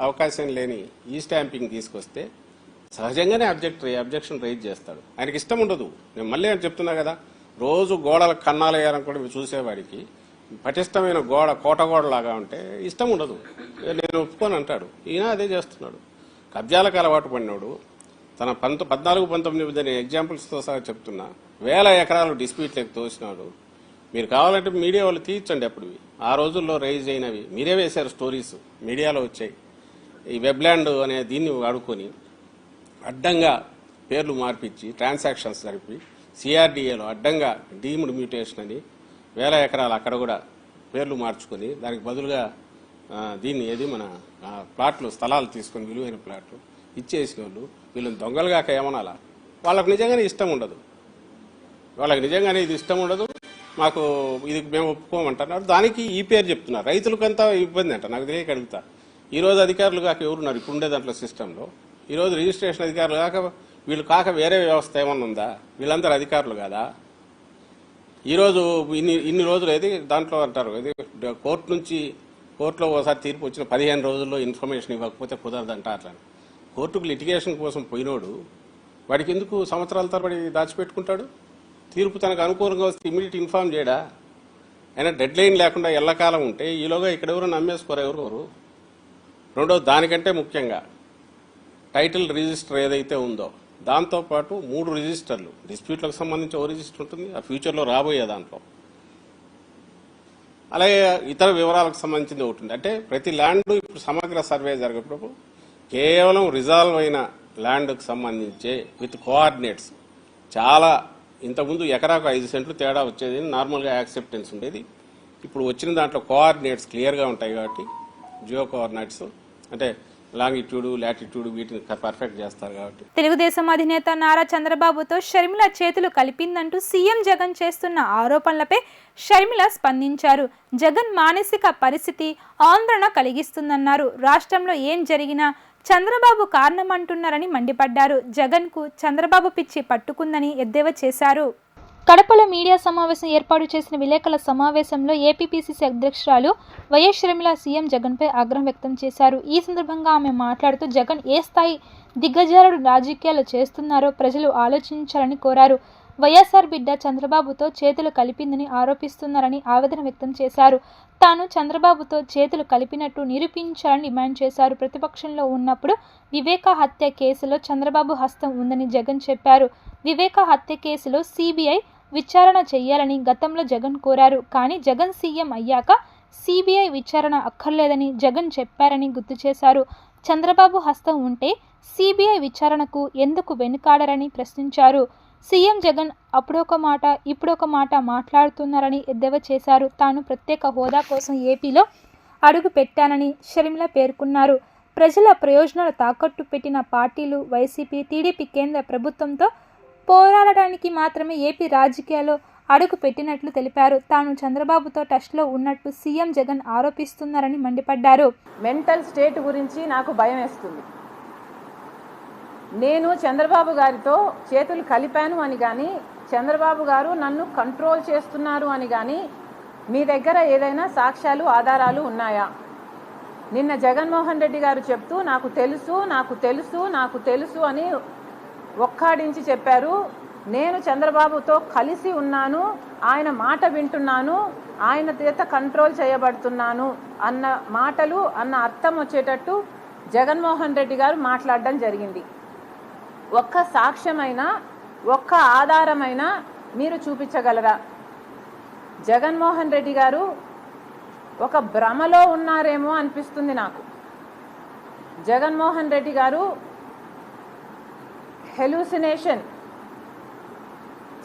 అవకాశం లేని ఈ స్టాంపింగ్ తీసుకొస్తే సహజంగానే అబ్జెక్షన్ రైజ్ చేస్తాడు. ఆయనకి ఇష్టం ఉండదు. నేను మళ్ళీ అని చెప్తున్నా కదా, రోజు గోడల కన్నాలేయాలని కూడా చూసేవాడికి పటిష్టమైన కోటగోడలాగా ఉంటే ఇష్టం ఉండదు. నేను ఒప్పుకొని అంటాడు. ఈయన అదే చేస్తున్నాడు. కబ్జాలకు అలవాటు పడినాడు. తన 14-19 అనే ఎగ్జాంపుల్స్తో సహా చెప్తున్నా, 1000 ఎకరాలు డిస్ప్యూట్లకు తోసినాడు. మీరు కావాలంటే మీడియా వాళ్ళు తీర్చండి. అప్పుడువి ఆ రోజుల్లో రైజ్ అయినవి మీరే వేశారు, స్టోరీస్ మీడియాలో వచ్చాయి. ఈ వెబ్ల్యాండ్ అనే దీన్ని వాడుకొని అడ్డంగా పేర్లు మార్పిచ్చి ట్రాన్సాక్షన్స్ జరిపి సిఆర్డీఏలో అడ్డంగా డీమ్డ్ మ్యూటేషన్ అని 1000 ఎకరాలు అక్కడ కూడా పేర్లు మార్చుకొని దానికి బదులుగా దీన్ని మన ప్లాట్లు, స్థలాలు తీసుకొని విలువైన ప్లాట్లు ఇచ్చేసిన వాళ్ళు వీళ్ళని దొంగలుగాక ఏమనాలా? వాళ్ళకు నిజంగానే ఇష్టం ఉండదు. ఇది ఇష్టం ఉండదు. మాకు ఇది మేము ఒప్పుకోమంటున్నారు. దానికి ఈ పేరు చెప్తున్నారు. రైతులకంతా ఇబ్బంది అంట. నాకు తెలియక అడుగుతా, ఈరోజు అధికారులు కాక ఎవరున్నారు ఇప్పుడు ఉండే దాంట్లో సిస్టంలో? ఈరోజు రిజిస్ట్రేషన్ అధికారులు కాక వీళ్ళు కాక వేరే వ్యవస్థ ఏమన్నా ఉందా? వీళ్ళందరూ అధికారులు కాదా? ఈరోజు ఇన్ని రోజులు అయితే దాంట్లో అంటారు, ఇది కోర్టులో ఒకసారి తీర్పు వచ్చిన 15 రోజుల్లో ఇన్ఫర్మేషన్ ఇవ్వకపోతే కుదరదంట. అట్లా కోర్టుకు లిటిగేషన్ కోసం పోయినోడు వాడికి ఎందుకు సంవత్సరాల తరబడి దాచిపెట్టుకుంటాడు? తీర్పు తనకు అనుకూలంగా వస్తే ఇమీడియట్ ఇన్ఫార్మ్ చేయడా? అయినా డెడ్ లైన్ లేకుండా ఎల్లకాలం ఉంటే ఈలోగా ఇక్కడ ఎవరు నమ్మేసుకోరు ఎవరు? రెండోది, దానికంటే ముఖ్యంగా టైటిల్ రిజిస్టర్ ఏదైతే ఉందో దాంతోపాటు 3 రిజిస్టర్లు, డిస్ప్యూట్లకు సంబంధించి ఓ రిజిస్టర్ ఉంటుంది, ఆ ఫ్యూచర్లో రాబోయే దాంట్లో అలాగే ఇతర వివరాలకు సంబంధించింది ఒకటి ఉంది. అంటే ప్రతి ల్యాండ్ ఇప్పుడు సమగ్ర సర్వే జరిగేటప్పుడు కేవలం రిజాల్వ్ అయిన ల్యాండ్కు సంబంధించే విత్ కోఆర్డినేట్స్ చాలా, ఇంతకుముందు ఎకరాకు 5 సెంట్లు తేడా వచ్చేది, నార్మల్గా యాక్సెప్టెన్స్ ఉండేది. ఇప్పుడు వచ్చిన దాంట్లో కోఆర్డినేట్స్ క్లియర్గా ఉంటాయి కాబట్టి, జియో కోఆర్డినేట్స్ అంటే లాంగిట్యూడ్, లాటిట్యూడ్ వీటిని పర్ఫెక్ట్ చేస్తారు కాబట్టి. తెలుగుదేశం అధినేత నారా చంద్రబాబుతో షర్మిల చేతులు కలిపిందంటూ సీఎం జగన్ చేస్తున్న ఆరోపణలపై షర్మిల స్పందించారు. జగన్ మానసిక పరిస్థితి ఆందోళన కలిగిస్తుందన్నారు. రాష్ట్రంలో ఏం జరిగినా చంద్రబాబు కారణమంటున్నారని మండిపడ్డారు. జగన్కు చంద్రబాబు పిచ్చి పట్టుకుందని ఎద్దేవా చేశారు. కడపలో మీడియా సమావేశం ఏర్పాటు చేసిన విలేకరుల సమావేశంలో ఏపీపీసీసీ అధ్యక్షురాలు వైఎస్ షర్మిల సీఎం జగన్పై ఆగ్రహం వ్యక్తం చేశారు. ఈ సందర్భంగా ఆమె మాట్లాడుతూ జగన్ ఏ స్థాయి దిగ్గజారుడు రాజకీయాలు చేస్తున్నారో ప్రజలు ఆలోచించాలని కోరారు. వైఎస్ఆర్ బిడ్డ చంద్రబాబుతో చేతులు కలిపిందని ఆరోపిస్తున్నారని ఆవేదన వ్యక్తం చేశారు. తాను చంద్రబాబుతో చేతులు కలిపినట్టు నిరూపించాలని డిమాండ్ చేశారు. ప్రతిపక్షంలో ఉన్నప్పుడు వివేక హత్య కేసులో చంద్రబాబు హస్తం ఉందని జగన్ చెప్పారు. వివేక హత్య కేసులో సిబిఐ విచారణ చేయాలని గతంలో జగన్ కోరారు. కానీ జగన్ సీఎం అయ్యాక సిబిఐ విచారణ అక్కర్లేదని జగన్ చెప్పారని గుర్తు చేశారు. చంద్రబాబు హస్తం ఉంటే సిబిఐ విచారణకు ఎందుకు వెనుకాడరని ప్రశ్నించారు. సీఎం జగన్ అప్పుడొక మాట ఇప్పుడొక మాట మాట్లాడుతున్నారని ఎద్దేవా చేశారు. తాను ప్రత్యేక హోదా కోసం ఏపీలో అడుగు పెట్టానని షర్మిల పేర్కొన్నారు. ప్రజల ప్రయోజనాలు తాకట్టు పెట్టిన పార్టీలు వైసీపీ, టీడీపీ కేంద్ర ప్రభుత్వంతో పోరాడటానికి మాత్రమే ఏపీ రాజకీయాల్లో అడుగు పెట్టినట్లు తెలిపారు. తాను చంద్రబాబుతో టచ్లో ఉన్నట్టు సీఎం జగన్ ఆరోపిస్తున్నారని మండిపడ్డారు. మెంటల్ స్టేట్ గురించి నాకు భయం వేస్తుంది. నేను చంద్రబాబు గారితో చేతులు కలిపాను అని కానీ, చంద్రబాబు గారు నన్ను కంట్రోల్ చేస్తున్నారు అని కానీ మీ దగ్గర ఏదైనా సాక్ష్యాలు, ఆధారాలు ఉన్నాయా? నిన్న జగన్మోహన్ రెడ్డి గారు చెప్తూ నాకు తెలుసు నాకు తెలుసు నాకు తెలుసు అని ఒక్కాడించి చెప్పారు. నేను చంద్రబాబుతో కలిసి ఉన్నాను, ఆయన మాట వింటున్నాను, ఆయన చేత కంట్రోల్ చేయబడుతున్నాను అన్న మాటలు, అన్న అర్థం వచ్చేటట్టు జగన్మోహన్ రెడ్డి గారు మాట్లాడడం జరిగింది. ఒక్క సాక్ష్యమైనా, ఒక్క ఆధారమైనా మీరు చూపించగలరా? జగన్మోహన్ రెడ్డి గారు ఒక భ్రమలో ఉన్నారేమో అనిపిస్తుంది నాకు. జగన్మోహన్ రెడ్డి గారు హెలూసినేషన్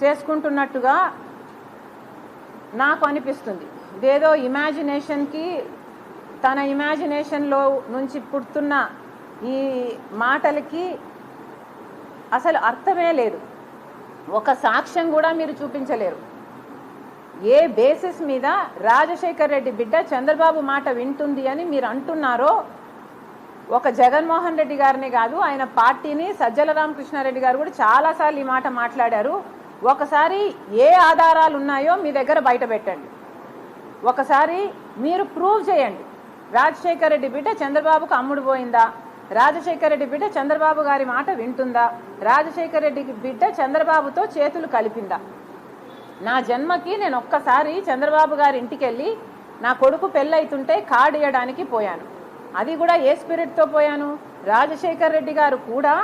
చేసుకుంటున్నట్టుగా నాకు అనిపిస్తుంది. ఇదేదో ఇమాజినేషన్కి, తన ఇమాజినేషన్లో నుంచి పుడుతున్న ఈ మాటలకి అసలు అర్థమే లేదు. ఒక సాక్ష్యం కూడా మీరు చూపించలేరు. ఏ బేసిస్ మీద రాజశేఖర్ రెడ్డి బిడ్డ చంద్రబాబు మాట వింటుంది అని మీరు అంటున్నారో, ఒక జగన్మోహన్ రెడ్డి గారిని కాదు, ఆయన పార్టీని, సజ్జల రామకృష్ణారెడ్డి గారు కూడా చాలాసార్లు ఈ మాట మాట్లాడారు. ఒకసారి ఏ ఆధారాలు ఉన్నాయో మీ దగ్గర బయట పెట్టండి. ఒకసారి మీరు ప్రూవ్ చేయండి. రాజశేఖర్ రెడ్డి బిడ్డ చంద్రబాబుకు అమ్ముడు పోయిందా? రాజశేఖర్ రెడ్డి బిడ్డ చంద్రబాబు గారి మాట వింటుందా? రాజశేఖర్ రెడ్డి బిడ్డ చంద్రబాబుతో చేతులు కలిపిందా? నా జన్మకి నేను ఒక్కసారి చంద్రబాబు గారి ఇంటికి వెళ్ళి నా కొడుకు పెళ్ళైతుంటే కార్డు ఇవ్వడానికి పోయాను. అది కూడా ఏ స్పిరిట్తో పోయాను? రాజశేఖర్ రెడ్డి గారు కూడా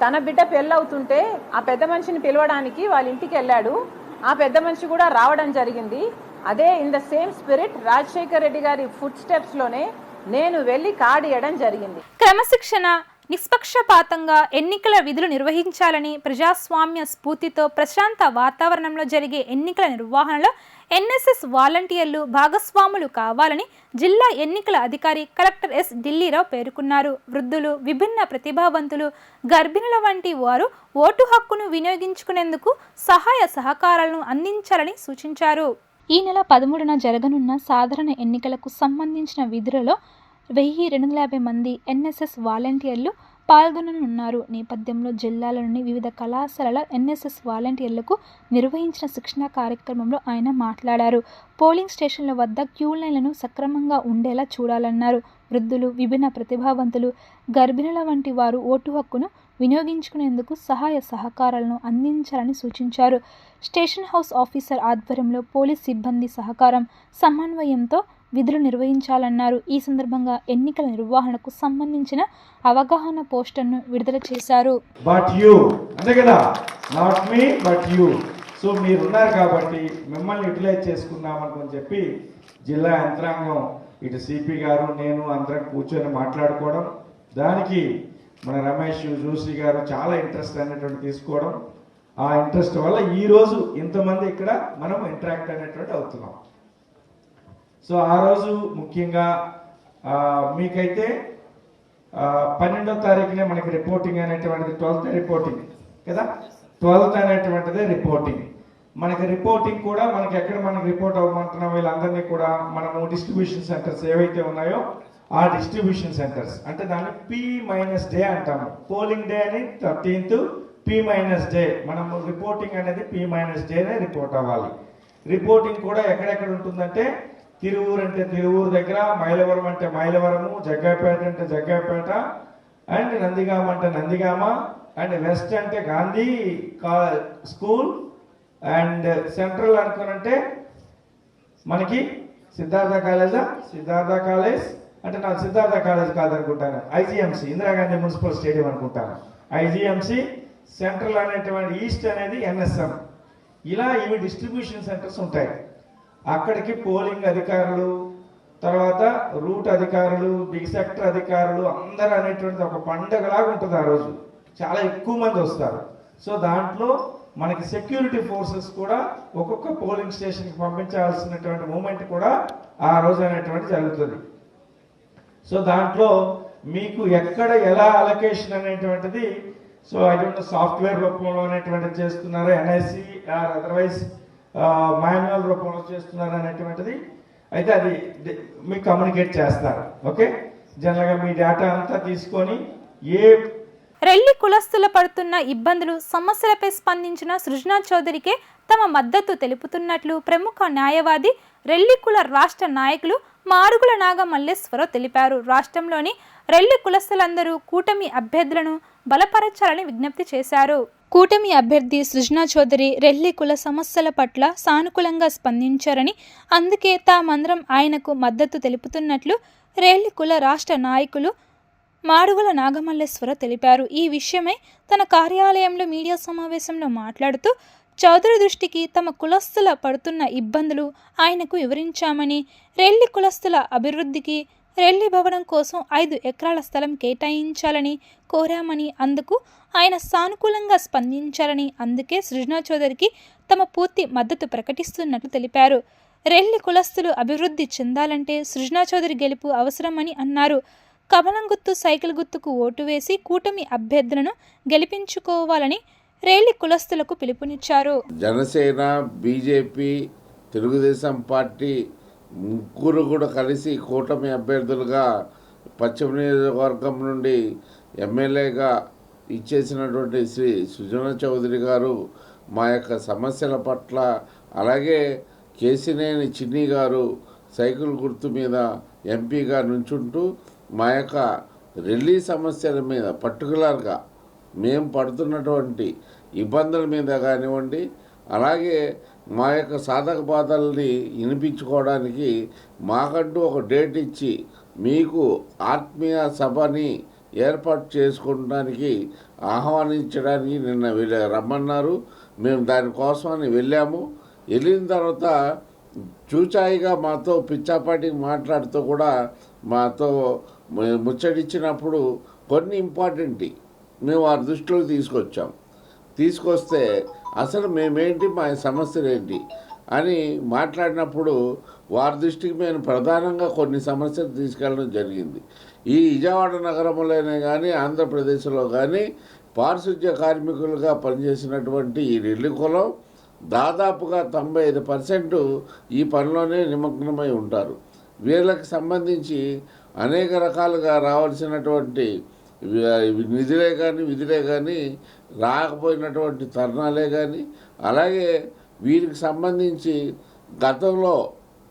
తన బిడ్డ పెళ్ళవుతుంటే ఆ పెద్ద మనిషిని పిలవడానికి వాళ్ళ ఇంటికి వెళ్ళాడు. ఆ పెద్ద మనిషి కూడా రావడం జరిగింది. అదే in the same spirit Rajasekhar Reddy గారి ఫుట్ స్టెప్స్లోనే నేను వెళ్ళి కార్డు ఇవ్వడం జరిగింది. క్రమశిక్షణ, నిష్పక్షపాతంగా ఎన్నికల విధులు నిర్వహించాలని ప్రజాస్వామ్య స్ఫూర్తితో ప్రశాంత వాతావరణంలో జరిగే ఎన్నికల నిర్వహణలో ఎన్ఎస్ఎస్ వాలంటీర్లు భాగస్వాములు కావాలని జిల్లా ఎన్నికల అధికారి కలెక్టర్ ఎస్ ఢిల్లీరావు పేర్కొన్నారు. వృద్ధులు, విభిన్న ప్రతిభావంతులు, గర్భిణుల వంటి వారు ఓటు హక్కును వినియోగించుకునేందుకు సహాయ సహకారాలను అందించాలని సూచించారు. ఈ నెల 13న జరగనున్న సాధారణ ఎన్నికలకు సంబంధించిన విధులలో 1250 మంది ఎన్ఎస్ఎస్ వాలంటీర్లు పాల్గొననున్నారు. నేపథ్యంలో జిల్లాలోని వివిధ కళాశాలల ఎన్ఎస్ఎస్ వాలంటీర్లకు నిర్వహించిన శిక్షణ కార్యక్రమంలో ఆయన మాట్లాడారు. పోలింగ్ స్టేషన్ల వద్ద క్యూ లైన్లను సక్రమంగా ఉండేలా చూడాలన్నారు. వృద్ధులు, విభిన్న ప్రతిభావంతులు, గర్భిణుల వంటి వారు ఓటు హక్కును వినియోగించుకునేందుకు సహాయ సహకారాలను అందించాలని సూచించారు. స్టేషన్ హౌస్ ఆఫీసర్ ఆధ్వర్యంలో పోలీస్ సిబ్బంది సహకారం, సమన్వయంతో విధులు నిర్వహించాలన్నారు. ఈ సందర్భంగా ఎన్నికల నిర్వహణకు సంబంధించిన అవగాహన పోస్టర్ను విడుదల చేశారు. సో మీరున్నారు కాబట్టి మిమ్మల్ని యూటిలైజ్ చేసుకుందామని చెప్పి జిల్లా యంత్రాంగం, ఇటు సిపి గారు, నేను అందరం కూర్చొని మాట్లాడుకోవడం, దానికి మన రమేష్ జోషి గారు చాలా ఇంట్రెస్ట్ అనేటువంటి తీసుకోవడం, ఆ ఇంట్రెస్ట్ వల్ల ఈరోజు ఇంతమంది ఇక్కడ మనం ఇంటరాక్ట్ అనేటువంటి అవుతున్నాం. సో ఆ రోజు ముఖ్యంగా మీకైతే 12వ తారీఖునే మనకి రిపోర్టింగ్ అనేటువంటిది, 12th రిపోర్టింగ్ కదా, 12th అనేటువంటిదే రిపోర్టింగ్. మనకి రిపోర్టింగ్ కూడా మనకి ఎక్కడ మనకి రిపోర్ట్ అవ్వమంటున్నాం వీళ్ళందరినీ కూడా మనము డిస్ట్రిబ్యూషన్ సెంటర్స్ ఏవైతే ఉన్నాయో ఆ డిస్ట్రిబ్యూషన్ సెంటర్స్ అంటే దాన్ని P-డే అంటాము. పోలింగ్ డే అని 13th, P-డే మనము రిపోర్టింగ్ అనేది P-డేనే రిపోర్ట్ అవ్వాలి. రిపోర్టింగ్ కూడా ఎక్కడెక్కడ ఉంటుందంటే తిరువూరు అంటే తిరువూరు దగ్గర, మైలవరం అంటే మైలవరము, జగ్గాపేట అంటే జగ్గాపేట, అండ్ నందిగామ అంటే నందిగామ, అండ్ వెస్ట్ అంటే గాంధీ స్కూల్, అండ్ సెంట్రల్ అనుకునంటే మనకి సిద్ధార్థ కాలేజా, సిద్ధార్థ కాలేజ్ అంటే నాకు సిద్ధార్థ కాలేజ్ కాదనుకుంటాను, ఐజీఎంసీ ఇందిరాగాంధీ మున్సిపల్ స్టేడియం అనుకుంటాను, ఐజీఎంసీ, సెంట్రల్ అనేటువంటి ఈస్ట్ అనేది ఎన్ఎస్ఎం. ఇలా ఇవి డిస్ట్రిబ్యూషన్ సెంటర్స్ ఉంటాయి. అక్కడికి పోలింగ్ అధికారులు, తర్వాత రూట్ అధికారులు, బిగ్ సెక్టర్ అధికారులు అందరూ అనేటువంటిది ఒక పండగలాగా ఉంటుంది. ఆ రోజు చాలా ఎక్కువ మంది వస్తారు. సో దాంట్లో మనకి సెక్యూరిటీ ఫోర్సెస్ కూడా ఒక్కొక్క పోలింగ్ స్టేషన్కి పంపించాల్సినటువంటి మూమెంట్ కూడా ఆ రోజు అనేటువంటి జరుగుతుంది. సో దాంట్లో మీకు ఎక్కడ ఎలా అలొకేషన్ అనేటువంటిది, so I don't know software రూపంలో అనేటువంటిది చేస్తున్నారు, ఎన్ఐసి ఆర్ అదర్వైజ్ మాన్యువల్ రూపంలో చేస్తున్నారు అనేటువంటిది అయితే అది మీకు కమ్యూనికేట్ చేస్తారు. ఓకే, జనరల్గా మీ డేటా అంతా తీసుకొని రెల్లి కులస్తుల పడుతున్న ఇబ్బందులు, సమస్యలపై స్పందించిన సృజనా చౌదరికి తమ మద్దతు తెలుపుతున్నట్లు ప్రముఖ న్యాయవాది, రెల్లి కుల రాష్ట్ర నాయకులు మారుగుల నాగ మల్లేశ్వరరావు తెలిపారు. రాష్ట్రంలోని రెల్లి కులస్తులందరూ కూటమి అభ్యర్థులను బలపరచాలని విజ్ఞప్తి చేశారు. కూటమి అభ్యర్థి సృజనా చౌదరి రెల్లి కుల సమస్యల పట్ల సానుకూలంగా స్పందించారని, అందుకే తామందరం ఆయనకు మద్దతు తెలుపుతున్నట్లు రెల్లి కుల రాష్ట్ర నాయకులు మాడుగుల నాగమల్లేశ్వరరావు తెలిపారు. ఈ విషయమై తన కార్యాలయంలో మీడియా సమావేశంలో మాట్లాడుతూ చౌదరి దృష్టికి తమ కులస్తుల పడుతున్న ఇబ్బందులు ఆయనకు వివరించామని, రెల్లి కులస్తుల అభివృద్ధికి రెల్లి భవనం కోసం 5 ఎకరాల స్థలం కేటాయించాలని కోరామని, అందుకు ఆయన సానుకూలంగా స్పందించారని, అందుకే సృజనా చౌదరికి తమ పూర్తి మద్దతు ప్రకటిస్తున్నట్లు తెలిపారు. రెల్లి కులస్తులు అభివృద్ధి చెందాలంటే సృజనా చౌదరి గెలుపు అవసరమని అన్నారు. కమలం గుర్తు, సైకిల్ గుర్తుకు ఓటు వేసి కూటమి అభ్యర్థులను గెలిపించుకోవాలని రెల్లి కులస్తులకు పిలుపునిచ్చారు. జనసేన, బీజేపీ, తెలుగుదేశం పార్టీ ముగ్గురు కూడా కలిసి కూటమి అభ్యర్థులుగా పశ్చిమ నియోజకవర్గం నుండి ఎమ్మెల్యేగా ఇచ్చేసినటువంటి శ్రీ సృజనా చౌదరి గారు మా యొక్క సమస్యల పట్ల, అలాగే కేసినేని చిన్ని గారు సైకిల్ గుర్తు మీద ఎంపీగా నుంచుంటూ మా యొక్క రెల్లి సమస్యల మీద పర్టికులర్గా మేము పడుతున్నటువంటి ఇబ్బందుల మీద కానివ్వండి, అలాగే మా యొక్క సాధక బాధల్ని వినిపించుకోవడానికి మాకంటూ ఒక డేట్ ఇచ్చి మీకు ఆత్మీయ సభని ఏర్పాటు చేసుకోవడానికి ఆహ్వానించడానికి నిన్న రమ్మన్నారు. మేము దానికోసమని వెళ్ళాము. వెళ్ళిన తర్వాత చూచాయిగా మాతో పిచ్చాపాటికి మాట్లాడుతూ కూడా మాతో ముచ్చటిచ్చినప్పుడు కొన్ని ఇంపార్టెంట్ మేము వారి దృష్టిలోకి తీసుకొస్తే అసలు మేమేంటి, మా సమస్యలు ఏంటి అని మాట్లాడినప్పుడు వారి దృష్టికి మేము ప్రధానంగా కొన్ని సమస్యలు తీసుకెళ్ళడం జరిగింది. ఈ విజయవాడ నగరంలోనే కానీ ఆంధ్రప్రదేశ్లో కానీ పారిశుద్ధ్య కార్మికులుగా పనిచేసినటువంటి ఈ రెల్లి కులం దాదాపుగా 95% ఈ పనిలోనే నిమగ్నమై ఉంటారు. వీళ్ళకి సంబంధించి అనేక రకాలుగా రావాల్సినటువంటి విధులే కానీ రాకపోయినటువంటి తరుణాలే కానీ, అలాగే వీరికి సంబంధించి గతంలో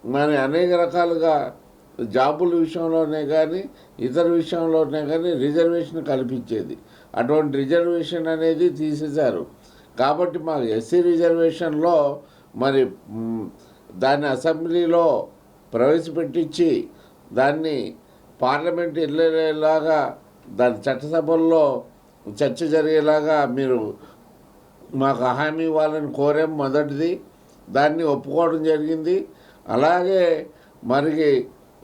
మన అనేక రకాలుగా జాబుల విషయంలోనే కానీ ఇతర విషయంలోనే కానీ రిజర్వేషన్ కల్పించేది. అటువంటి రిజర్వేషన్ అనేది తీసేశారు. కాబట్టి మాకు ఎస్సీ రిజర్వేషన్లో మరి దాన్ని అసెంబ్లీలో ప్రవేశపెట్టించి దాన్ని పార్లమెంట్ వెళ్ళేలాగా, దాని చట్టసభల్లో చర్చ జరిగేలాగా మీరు మాకు హామీ ఇవ్వాలని కోరాం. మొదటిది దాన్ని ఒప్పుకోవడం జరిగింది. అలాగే మరి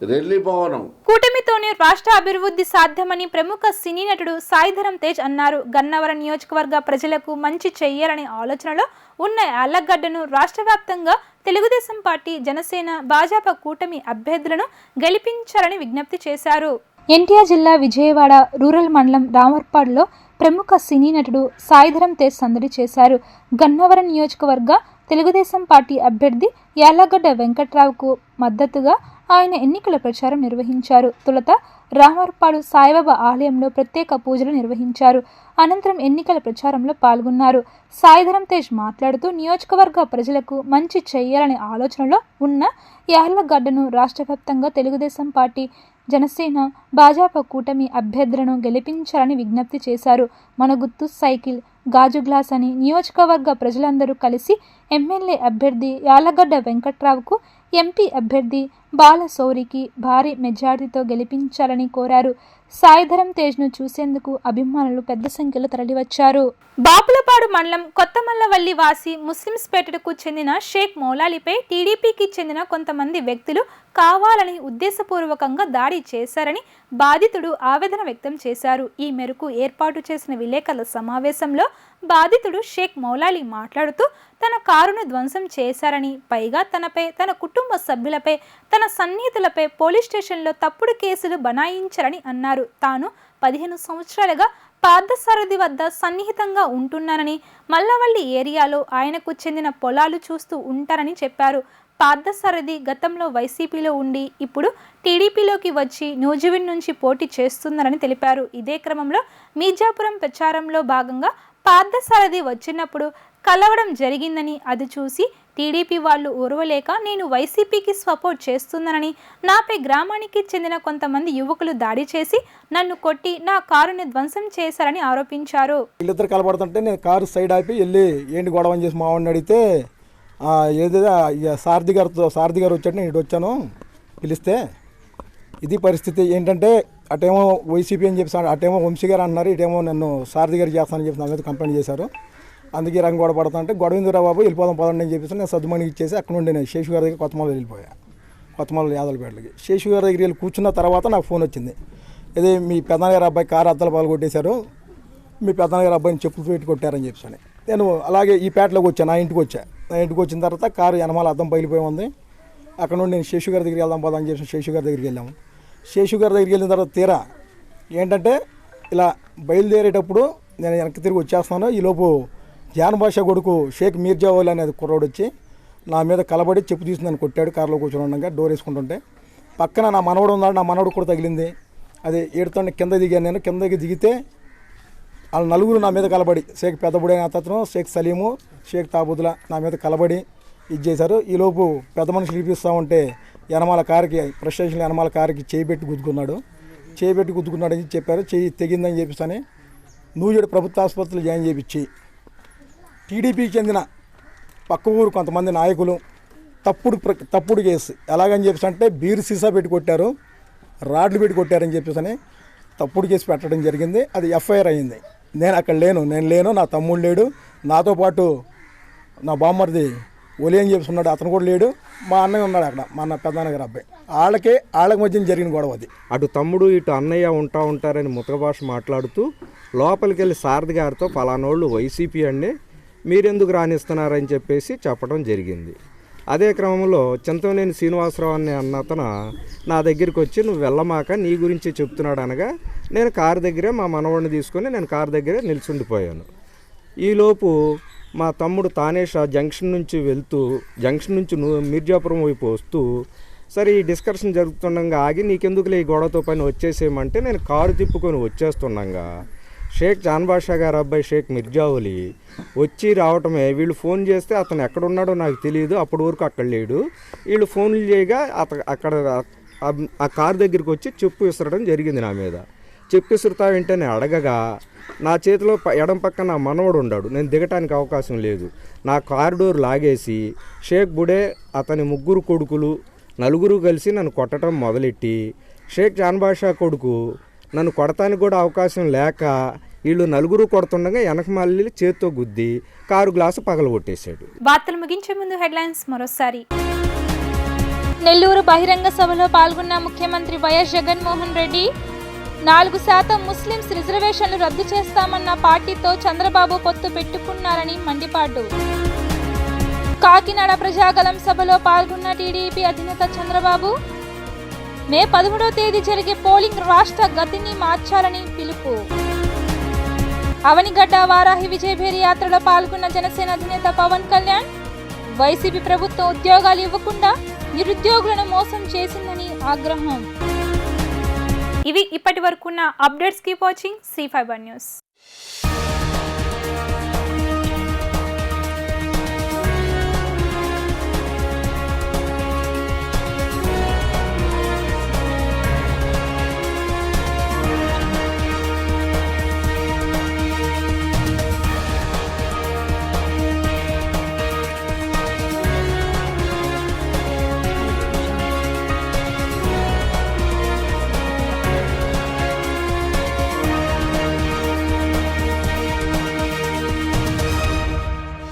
రెల్లి భవనం కూటమితోనే రాష్ట్ర అభివృద్ధి సాధ్యమని ప్రముఖ సినీ నటుడు సాయిధరం తేజ్ అన్నారు. గన్నవరం నియోజకవర్గ ప్రజలకు మంచి చెయ్యాలనే ఆలోచనలో ఉన్న యాళ్లగడ్డను రాష్ట్ర వ్యాప్తంగా తెలుగుదేశం పార్టీ, జనసేన, భాజపా కూటమి అభ్యర్థులను గెలిపించాలని విజ్ఞప్తి చేశారు. ఎన్టీఆర్ జిల్లా విజయవాడ రూరల్ మండలం రామర్పాడులో ప్రముఖ సినీ నటుడు సాయిధరం తేజ్ సందడి చేశారు. గన్నవరం నియోజకవర్గ తెలుగుదేశం పార్టీ అభ్యర్థి యాళ్లగడ్డ వెంకట్రావుకు మద్దతుగా ఆయన ఎన్నికల ప్రచారం నిర్వహించారు. తొలుత రామర్పాడు సాయిబాబా ఆలయంలో ప్రత్యేక పూజలు నిర్వహించారు. అనంతరం ఎన్నికల ప్రచారంలో పాల్గొన్నారు. సాయిధరం తేజ్ మాట్లాడుతూ నియోజకవర్గ ప్రజలకు మంచి చేయాలనే ఆలోచనలో ఉన్న యాళ్లగడ్డను రాష్ట్ర వ్యాప్తంగా తెలుగుదేశం పార్టీ, జనసేన, భాజపా కూటమి అభ్యర్థులను గెలిపించాలని విజ్ఞప్తి చేశారు. మన గుర్తు సైకిల్, గాజు గ్లాస్ అని నియోజకవర్గ ప్రజలందరూ కలిసి ఎమ్మెల్యే అభ్యర్థి యాలగడ్డ వెంకట్రావుకు, ఎంపీ అభ్యర్థి బాలశౌరికి భారీ మెజారిటీతో గెలిపించాలని కోరారు. సాయిధరం తేజ్ను చూసేందుకు అభిమానులు పెద్ద సంఖ్యలో తరలివచ్చారు. బాపులపాడు మండలం కొత్తమల్లవల్లి వాసి ముస్లింస్పేటకు చెందిన షేక్ మౌలాలిపై టీడీపీకి చెందిన కొంతమంది వ్యక్తులు కావాలని ఉద్దేశపూర్వకంగా దాడి చేశారని బాధితుడు ఆవేదన వ్యక్తం చేశారు. ఈ మేరకు ఏర్పాటు చేసిన విలేకరుల సమావేశంలో బాధితుడు షేక్ మౌలాలి మాట్లాడుతూ తన కారును ధ్వంసం చేశారని, పైగా తనపై, తన కుటుంబ సభ్యులపై, తన సన్నిహితులపై పోలీస్ స్టేషన్లో తప్పుడు కేసులు బనాయించారని అన్నారు. తాను 15 సంవత్సరాలుగా పార్థసారథి వద్ద సన్నిహితంగా ఉంటున్నానని, మల్లవల్లి ఏరియాలో ఆయనకు చెందిన పొలాలు చూస్తూ ఉంటారని చెప్పారు. పార్థసారథి గతంలో వైసీపీలో ఉండి ఇప్పుడు టీడీపీలోకి వచ్చి న్యూజివెంట్ నుంచి పోటీ చేస్తున్నారని తెలిపారు. ఇదే క్రమంలో మీర్జాపురం ప్రచారంలో భాగంగా పార్థసారథి వచ్చినప్పుడు కలవడం జరిగిందని, అది చూసి టీడీపీ వాళ్ళు ఓర్వలేక నేను వైసీపీకి సపోర్ట్ చేస్తున్నానని, నాపై గ్రామానికి చెందిన కొంతమంది యువకులు దాడి చేసి నన్ను కొట్టి నా కారుని ధ్వంసం చేశారని ఆరోపించారు. వీళ్ళిద్దరు కలబడుతుంటే నేను కారు సైడ్ ఆపి వెళ్ళి ఏంటి గొడవ అని చేసి మావాడిని అడిగితే ఏదైనా సారథి గారు వచ్చాడు, నేను ఇటు వచ్చాను పిలిస్తే. ఇది పరిస్థితి. ఏంటంటే అటేమో వైసీపీ అని చెప్పి అటేమో వంశీ గారు అన్నారు, ఇటేమో నన్ను సారథి గారు చేస్తానని చెప్పి నా మీద కంప్లైంట్ చేశారు. అందుకే రంగు గొడవ పడుతుంటే గొడవేంద్రరావు బాబు వెళ్ళిపోదాం పదండి అని చెప్పేసి నేను సద్దుమణికి ఇచ్చేసి అక్కడ నుండి నేను శేషు గారి దగ్గర కొత్తమల్లి వెళ్ళిపోయా. కొత్తమల్లి యాదలపేటలకి శేషు గారి దగ్గర వెళ్ళి కూర్చున్న తర్వాత నాకు ఫోన్ వచ్చింది. ఇదే మీ పెద్దనాన్నగారు అబ్బాయి కారు అద్దలు పాలు కొట్టేశారు, మీ పెద్దనాన్నగారు అబ్బాయిని చెప్పులు పెట్టి కొట్టారని చెప్పి నేను అలాగే ఈ పేటలోకి వచ్చాను. నా ఇంటికి వచ్చిన తర్వాత కారు ఎనమాల అద్దం పగిలిపోయి ఉంది. అక్కడ నుండి నేను శేషు గారి దగ్గరికి వెళ్దాం పదని చెప్పి శేషు గారి దగ్గరికి వెళ్ళాము. శేషు గారి దగ్గరికి వెళ్ళిన తర్వాత తీరా ఏంటంటే ఇలా బయలుదేరేటప్పుడు నేను వెనక్కి తిరిగి వచ్చేస్తున్నాను. ఈలోపు జాన్ బాషా కొడుకు షేక్ మీర్జావల్ అనేది కుర్రోడు వచ్చి నా మీద కలబడి చెప్పు తీసి నన్ను కొట్టాడు. కారులో కూర్చొని ఉండగా డోర్ వేసుకుంటుంటే పక్కన నా మనవడు ఉన్నాడు, నా మనవడు కూడా తగిలింది. అది ఏడుతుంటే కింద దిగాను. నేను కిందకి దిగితే వాళ్ళ నలుగురు నా మీద కలబడి, షేక్ పెద్దబుడైన అతను, షేక్ సలీము, షేక్ తాబుద్దులా నా మీద కలబడి ఇది చేశారు. ఈలోపు పెద్ద మనుషులు ఇప్పిస్తూ ఉంటే యనమాల కారుకి ప్రెస్ స్టేషన్లో యనమాల కారుకి చేయబెట్టి గుద్దుకున్నాడని చెప్పారు. చేయి తెగిందని చెప్పిస్తానే నూజెడు ప్రభుత్వ ఆసుపత్రిలో జాయిన్ చేయించి టీడీపీకి చెందిన పక్క ఊరు కొంతమంది నాయకులు తప్పుడు కేసు ఎలాగని చెప్పేసి అంటే బీరు సీసా పెట్టి కొట్టారు, రాడ్లు పెట్టి కొట్టారని చెప్పేసి తప్పుడు కేసు పెట్టడం జరిగింది. అది ఎఫ్ఐఆర్ అయింది. నేను అక్కడ లేను, నా తమ్ముడు లేడు, నాతో పాటు నా బామ్మర్ది ఒలి అని చెప్పేసి అతను కూడా లేడు, మా అన్నయ్య ఉన్నాడు అక్కడ, మా అన్న పెద్దనాన్నగారు అబ్బాయి. వాళ్ళకి మధ్య జరిగిన గొడవ అది. అటు తమ్ముడు ఇటు అన్నయ్య ఉంటారని ముతక భాష మాట్లాడుతూ లోపలికి వెళ్ళి సారథి గారితో ఫలానోళ్ళు వైసీపీ అండి, మీరెందుకు రాణిస్తున్నారని చెప్పేసి చెప్పడం జరిగింది. అదే క్రమంలో చింతమనేని శ్రీనివాసరావు అనే అతను నా దగ్గరికి వచ్చి నువ్వు వెళ్ళమాక నీ గురించి చెప్తున్నాడు అనగా నేను కారు దగ్గరే మా మనవాడిని తీసుకొని నేను కారు దగ్గరే నిల్చుండిపోయాను. ఈలోపు మా తమ్ముడు తానేష్ జంక్షన్ నుంచి మీర్జాపురం వైపు వస్తూ సరే ఈ డిస్కషన్ జరుగుతుండగా ఆగి నీకెందుకులే ఈ గొడవతో పని వచ్చేసేయమంటే నేను కారు తిప్పుకొని వచ్చేస్తుండగా షేక్ జాన్ బాషా గారు అబ్బాయి షేక్ మిర్జావలి వచ్చి రావటమే. వీళ్ళు ఫోన్ చేస్తే అతను ఎక్కడున్నాడో నాకు తెలియదు, అప్పటి వరకు అక్కడ లేడు. వీళ్ళు ఫోన్లు చేయగా అక్కడ ఆ కారు దగ్గరికి వచ్చి చెప్పు విసరడం జరిగింది. నా మీద చెప్పు విసురుతా వెంటనే అడగగా నా చేతిలో ఎడం పక్క నా మనవడు ఉన్నాడు, నేను దిగటానికి అవకాశం లేదు. నా కారు డోర్ లాగేసి షేక్ బుడే అతని ముగ్గురు కొడుకులు నలుగురు కలిసి నన్ను కొట్టడం మొదలెట్టి షేక్ జాన్ బాషా కొడుకు నన్ను కొడటానికి కూడా అవకాశం లేక వీళ్ళు నలుగురు కొడుతుండగా వెనక మళ్ళీ చేత్తో గుద్ది కారు గ్లాసు పగలగొట్టేశాడు. వార్తలు ముగించే ముందు హెడ్లైన్స్ మరోసారి. నెల్లూరు బహిరంగ సభలో పాల్గొన్న ముఖ్యమంత్రి వైఎస్ జగన్మోహన్ రెడ్డి 4% ముస్లింస్ రిజర్వేషన్లు రద్దు చేస్తామన్న పార్టీతో చంద్రబాబు పొత్తు పెట్టుకున్నారని మండిపాటు. కాకినాడ ప్రజాగలం సభలో పాల్గొన్న టీడీపీ అధినేత చంద్రబాబు మే 13వ తేదీ జరిగే పోలింగ్ రాష్ట్ర గతిని మార్చాలని పిలుపు. అవనిగడ్డ వారాహి విజయభేరి యాత్రలో పాల్గొన్న జనసేన అధినేత పవన్ కళ్యాణ్ వైసీపీ ప్రభుత్వం ఉద్యోగాలు ఇవ్వకుండా నిరుద్యోగులను మోసం చేసిందని ఆగ్రహం. ఇవి ఇప్పటి వరకున్న updates. Keep watching C5 news.